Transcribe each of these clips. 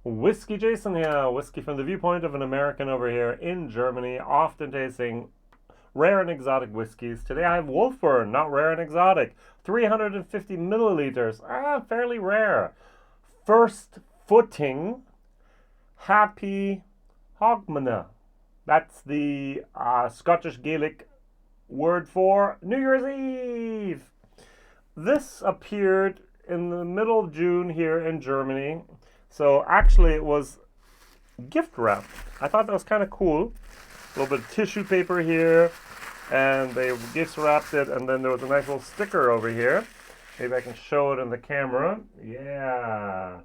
WhiskyJason here, whiskey from the viewpoint of an American over here in Germany, often tasting rare and exotic whiskeys. Today I have Wolfburn, not rare and exotic, 350 milliliters, fairly rare. First footing, Happy Hogmanay. That's the Scottish Gaelic word for New Year's Eve. This appeared in the middle of June here in Germany. So actually it was gift wrapped. I thought that was kind of cool. A little bit of tissue paper here, and they gift wrapped it, and then there was a nice little sticker over here. Maybe I can show it in the camera. Yeah.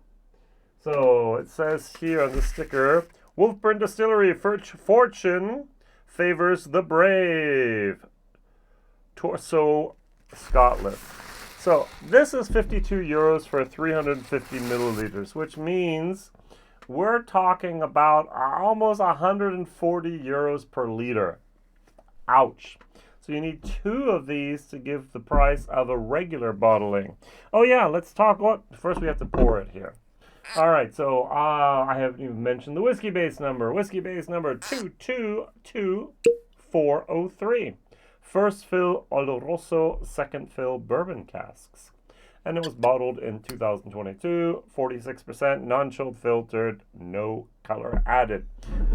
So it says here on the sticker, Wolfburn Distillery fortune favors the brave. Torso, Scotland. So this is 52 euros for 350 milliliters, which means we're talking about almost 140 euros per liter. Ouch. So you need two of these to give the price of a regular bottling. Oh yeah, let's talk first we have to pour it here. All right, so I haven't even mentioned the Whiskybase number. Whiskybase number 222403. First fill Oloroso, second fill Bourbon casks. And it was bottled in 2022, 46%, non-chilled filtered, no color added.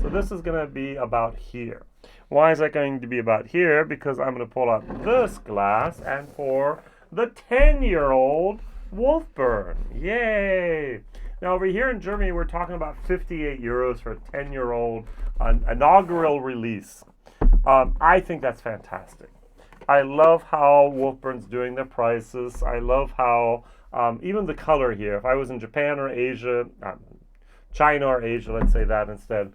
So this is going to be about here. Why is that going to be about here? Because I'm going to pull out this glass and pour the 10-year-old Wolfburn. Yay! Now over here in Germany, we're talking about 58 euros for a 10-year-old inaugural release. I think that's fantastic. I love how Wolfburn's doing their prices. I love how even the color here. If I was in Japan or Asia, China or Asia, let's say that instead,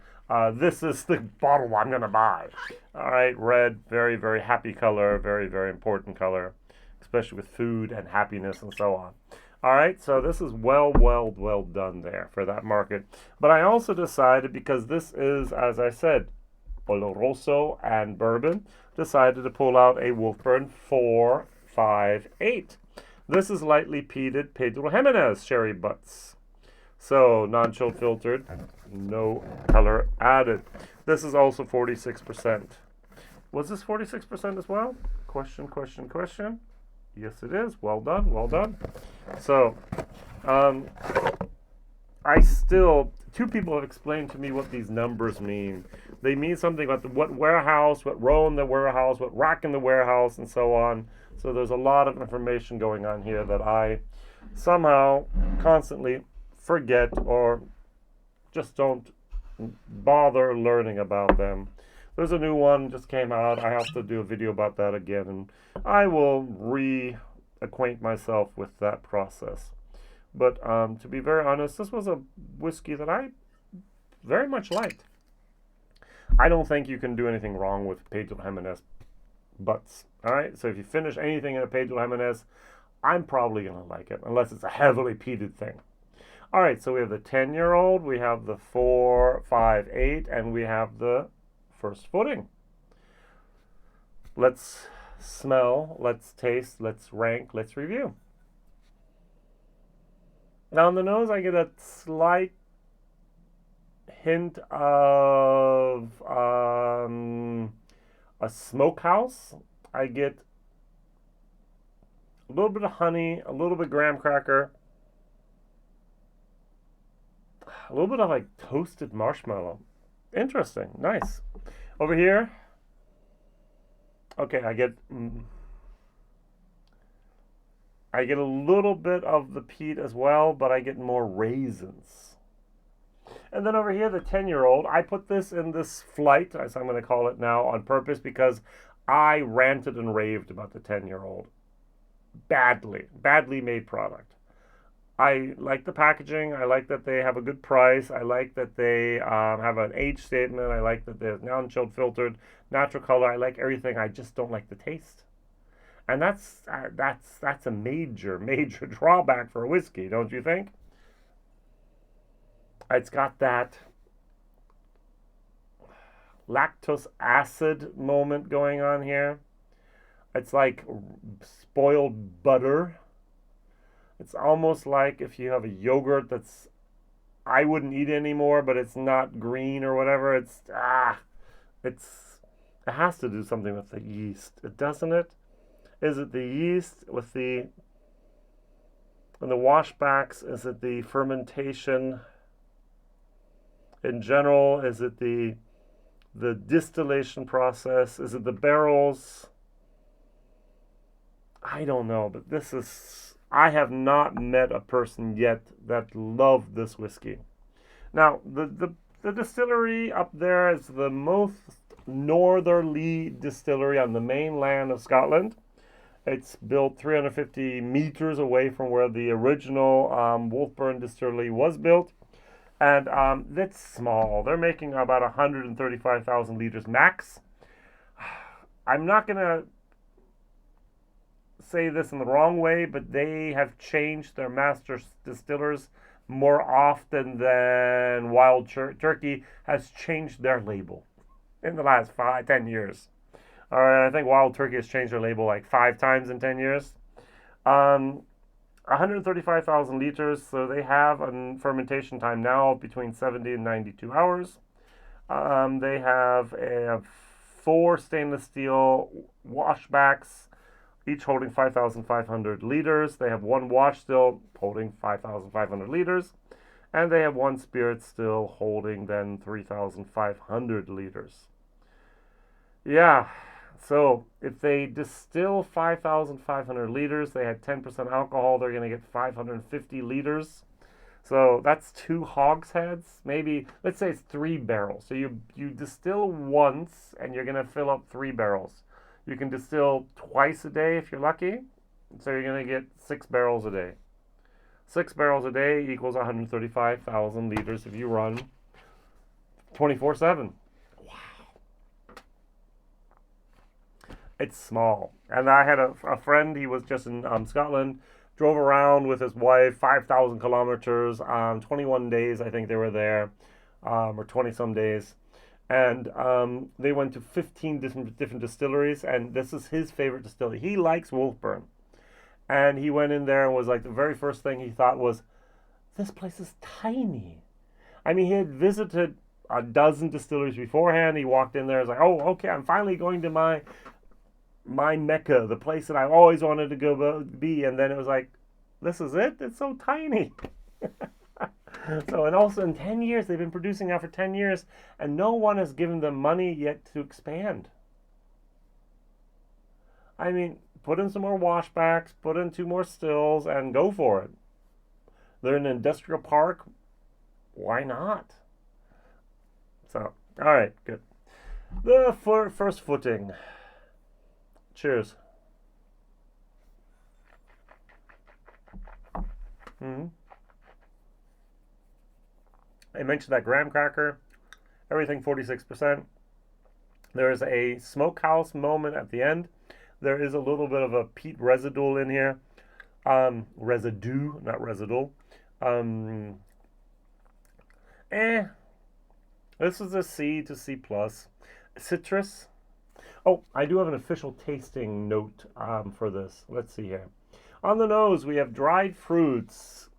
this is the bottle I'm going to buy. All right, red, very, very happy color, very, very important color, especially with food and happiness and so on. All right, so this is well done there for that market. But I also decided, because this is, as I said, Oloroso and Bourbon, decided to pull out a Wolfburn 458. This is lightly peated Pedro Jimenez sherry butts. So non-chilled filtered, no color added. This is also 46%. Was this 46% as well? Question. Yes, it is. Well done. So, two people have explained to me what these numbers mean. They mean something about what warehouse, what row in the warehouse, what rack in the warehouse, and so on. So there's a lot of information going on here that I somehow constantly forget or just don't bother learning about them. There's a new one just came out. I have to do a video about that again, and I will reacquaint myself with that process. But to be very honest, this was a whiskey that I very much liked. I don't think you can do anything wrong with Pedro Jimenez butts. All right, so if you finish anything in a Pedro Jimenez, I'm probably going to like it, unless it's a heavily peated thing. All right, so we have the 10-year-old, we have the 458, and we have the first footing. Let's smell, let's taste, let's rank, let's review. Now on the nose, I get a slight hint of a smokehouse. I get a little bit of honey, a little bit of graham cracker, a little bit of like toasted marshmallow. Interesting, nice. Over here, okay, I get a little bit of the peat as well, but I get more raisins. And then over here, the 10-year-old, I put this in this flight, as I'm going to call it now, on purpose because I ranted and raved about the 10-year-old. Badly made product. I like the packaging. I like that they have a good price. I like that they have an age statement. I like that they're non-chilled filtered, natural color. I like everything. I just don't like the taste. And that's a major drawback for a whiskey, don't you think? It's got that lactose acid moment going on here. It's like spoiled butter. It's almost like if you have a yogurt that's I wouldn't eat it anymore, but it's not green or whatever. It has to do something with the yeast, doesn't it? Is it the yeast with the and the washbacks? Is it the fermentation in general? Is it the distillation process? Is it the barrels? I don't know, but I have not met a person yet that loved this whiskey. Now, the distillery up there is the most northerly distillery on the mainland of Scotland. It's built 350 meters away from where the original Wolfburn distillery was built. And it's small. They're making about 135,000 liters max. I'm not going to say this in the wrong way, but they have changed their master distillers more often than Wild Turkey has changed their label in the last 10 years. All right, I think Wild Turkey has changed their label like 5 times in 10 years. 135,000 liters, so they have a fermentation time now between 70 and 92 hours. They have 4 stainless steel washbacks, each holding 5,500 liters. They have 1 wash still holding 5,500 liters. And they have 1 spirit still holding then 3,500 liters. Yeah, so if they distill 5,500 liters, they had 10% alcohol, they're going to get 550 liters. So that's 2 hogsheads. Maybe, let's say it's 3 barrels. So you distill once and you're going to fill up 3 barrels. You can distill twice a day if you're lucky. So you're going to get 6 barrels a day. 6 barrels a day equals 135,000 liters if you run 24/7. Wow. It's small. And I had a friend, he was just in Scotland, drove around with his wife, 5,000 kilometers, 21 days I think they were there, or 20 some days. And they went to 15 different distilleries, and this is his favorite distillery. He likes Wolfburn. And he went in there and was like, the very first thing he thought was, this place is tiny. I mean, he had visited a dozen distilleries beforehand. He walked in there and was like, oh, okay, I'm finally going to my Mecca, the place that I've always wanted to go be. And then it was like, this is it? It's so tiny. So, and also in 10 years, they've been producing now for 10 years, and no one has given them money yet to expand. I mean, put in some more washbacks, put in 2 more stills, and go for it. They're in an industrial park. Why not? So, all right, good. The first footing. Cheers. I mentioned that graham cracker, everything 46%. There is a smokehouse moment at the end. There is a little bit of a peat residue in here. Residue, not residual. This is a C to C+. Citrus. Oh, I do have an official tasting note for this. Let's see here. On the nose, we have dried fruits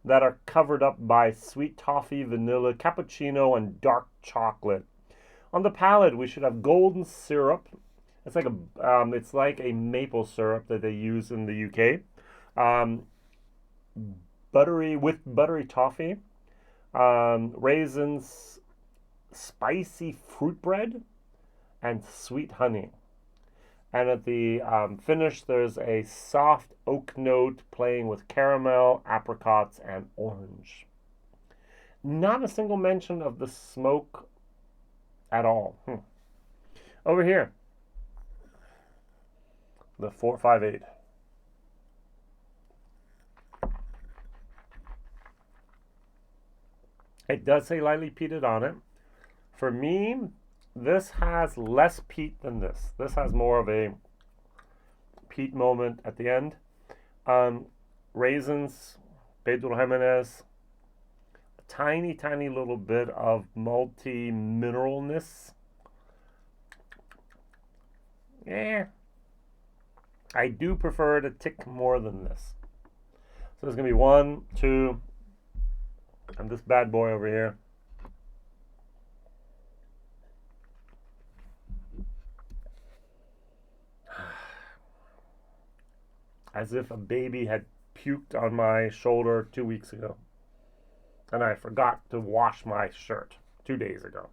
that are covered up by sweet toffee, vanilla, cappuccino, and dark chocolate. On the palate, we should have golden syrup. It's like a maple syrup that they use in the UK. Buttery toffee, raisins, spicy fruit bread, and sweet honey. And at the finish, there's a soft oak note playing with caramel, apricots, and orange. Not a single mention of the smoke at all. Over here, the 458. It does say lightly peated on it. For me, this has less peat than this. This has more of a peat moment at the end. Raisins, Pedro Jimenez, a tiny little bit of malty mineralness. I do prefer it a tick more than this. So there's going to be 1, 2, And this bad boy over here. As if a baby had puked on my shoulder 2 weeks ago. And I forgot to wash my shirt 2 days ago.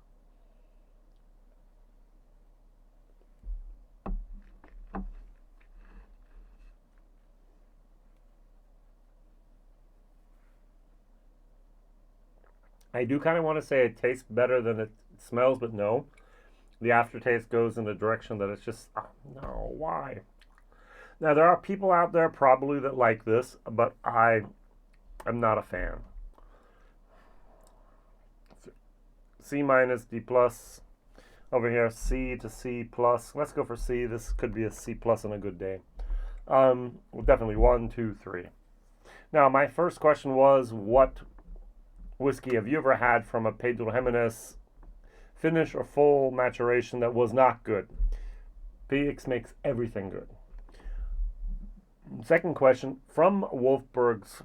I do kind of want to say it tastes better than it smells, but no. The aftertaste goes in a direction that it's just, oh, no, why? Now, there are people out there probably that like this, but I am not a fan. C minus, D plus. Over here, C to C plus. Let's go for C. This could be a C plus on a good day. Definitely 1, 2, 3. Now, my first question was, what whiskey have you ever had from a Pedro Jimenez finish or full maturation that was not good? PX makes everything good. Second question, from Wolfburn's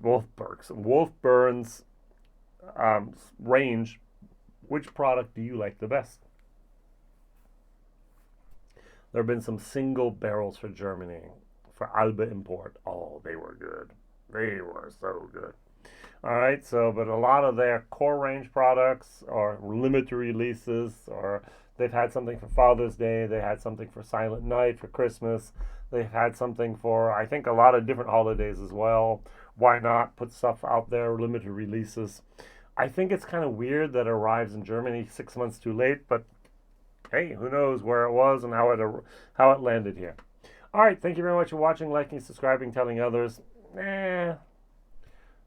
range, which product do you like the best? There have been some single barrels for Germany, for Alba Import. Oh, they were good. They were so good. All right, so, but a lot of their core range products are limited releases, or they've had something for Father's Day, they had something for Silent Night, for Christmas, they've had something for, I think, a lot of different holidays as well. Why not put stuff out there, limited releases? I think it's kind of weird that it arrives in Germany 6 months too late, but hey, who knows where it was and how it landed here. All right, thank you very much for watching, liking, subscribing, telling others.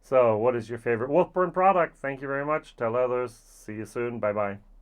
So, what is your favorite Wolfburn product? Thank you very much. Tell others. See you soon. Bye-bye.